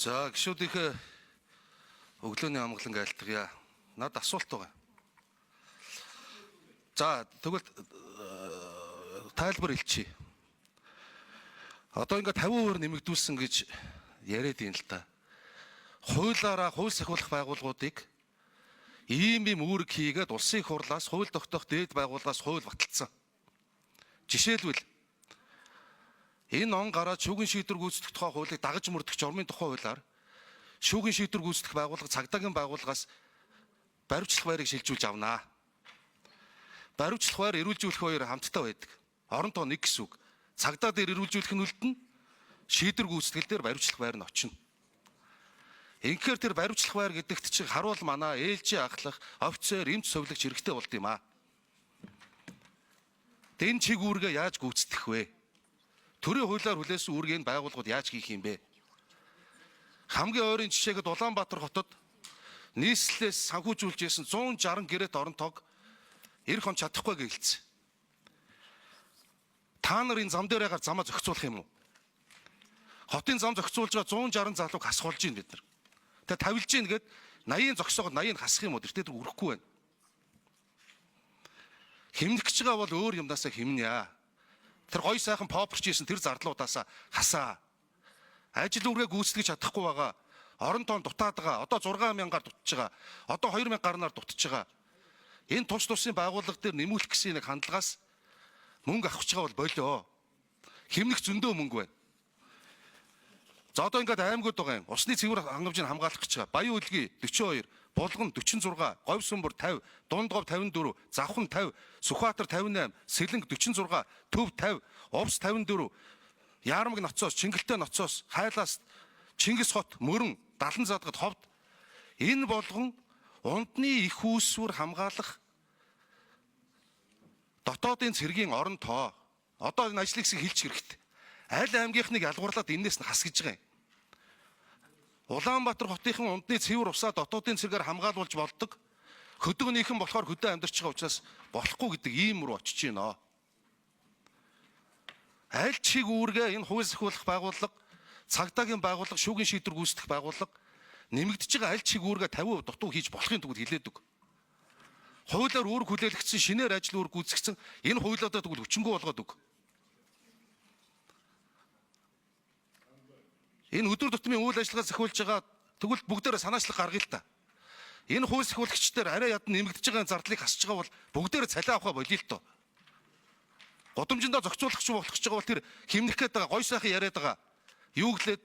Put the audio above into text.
За гишүүдийнхээ өглөөний амгалан айлтгая. Надад асуулт байгаа. За тэгвэл тайлбар хэлчихье. Одоо ингээд 50% нэмэгдүүлсэн гэж яриад юм л та. Хуулаараа хууль сахиулах байгууллагуудыг ийм үүрэг хийгээд улсын их хурлаас хууль тогтоох дээд байгууллагаас хууль баталсан. Жишээлбэл энэ он гараад шүүгэн шийдвэр гүйцэтгэх тухай хуулийг дагаж мөрдөх журмын тухай хуулиар шүүгэн шийдвэр гүйцэтгэх байгууллага цагдаагийн байгууллагаас баривчлах байрыг шилжүүлж авнаа. Баривчлах байр эрүүлжүүлэх байр хамтдаа байдаг. Орон тоо нэг гэсэн үг. Цагдаа дээр эрүүлжүүлэх нь үлдэнэ. Шийдвэр гүйцэтгэл дээр баривчлах байр нь очино. Инхээр тэр баривчлах байр гэдэгт чинь харуул манаа ээлжийн ахлах, офицер, эмч совлогч хэрэгтэй болд юм аа. Тэн чиг үүргээ яаж гүйцэтгэх вэ? Төрийн хуулиар хүлээсэн үүргийг байгууллагууд яаж хийх юм бэ? Хамгийн ойрын жишээгэд Улаанбаатар хотод нийслэлээс санхүүжүүлж исэн 160 гэрээт орон тоог эх он чадахгүй гэлцсэн. Та нар энэ зам дээр ягаар замаа зохицуулах юм уу? Хотын зам зохицуулж байгаа 160 залууг хасгуулж байна бид нар. Тэгээ тавилж гин гээд 80-ын зогсоогод 80-ыг хасах юм уу? Тэр өрөхгүй байна. Химнэх гэж байгаа бол өөр юмнасаа химнэ. Тэр гой сайхан попорч ийсэн тэр зардлуудаасаа хасаа. Ажил үргээ гүйцэтгэж чадахгүй байгаа. Орон тоон дутаад байгаа. Одоо 6,000-аар дутж байгаа. Одоо 2,000 гарнаар дутж байгаа. Энэ тус тусын байгууллага дээр нэмүүлэх гэсэн нэг хандлагаас мөнгө авах гэж байгаа бол болоо. Химнэх зөндөө мөнгө байна. За одоо ингээд аймагуд байгаа юм. Усны цэвэр хангамжийг хамгаалах гэж байгаа. Баян үлгий 42, Булган 46, Говь Сүмбэр 50, Дундгов 54, Завхан 50, Сүхбаатар 58, Сэлэнг 46, Төв 50, Увс 54, Яармаг ноцоос, Чингэлтэй ноцоос, Хайлаас, Чингис хот, Мөрөн, Далан задгад ховд энэ болгон ундны их үүсвэр хамгаалах дотоодын цэргийн орон тоо. Одоо энэ ажлыг хэлж хэрэгтэй. Аль аймгийнхныг ялгуурлаад энээс нь хас гэж байгаа юм. Улаанбаатар хотынхан ундны цэвэр усаа дотоодын цэргээр хамгаалуулж болдог. Хөдөөнийхэн болохоор хөдөө амьдарч байгаа учраас болохгүй гэдэг ийм рүү очиж байна. Аль чиг үүргээ энэ хууль сахиулах байгууллага, цагдаагийн байгууллага, шүүгэн шийдвэр гүйцэтгэх байгууллага нэмэгдэж байгаа аль чиг үүргээ 50% дутуу хийж болохын тулд хэлээдэг. Хуулиар үүрэг хүлээлгдсэн шинээр ажил үүрэг гүйцэгдсэн энэ хуулиудаа тэгвэл хүчингү болгоод өг. Энэ өдөр тутмын үйл ажиллагаа сахиулж байгаа тэгвэл бүгдээрээ санаачлах гаргая л та. Энэ хууль сахиулагчдаар арай ядан нэмэгдэж байгаа зардлыг хасж байгаа бол бүгдээрээ цалиа авахаа болиё л тоо. Годомжиндоо зохицуулагч болох гэж байгаа бол тэр химнэх гээд байгаа гой сайхан яриад байгаа. Юу гэлээд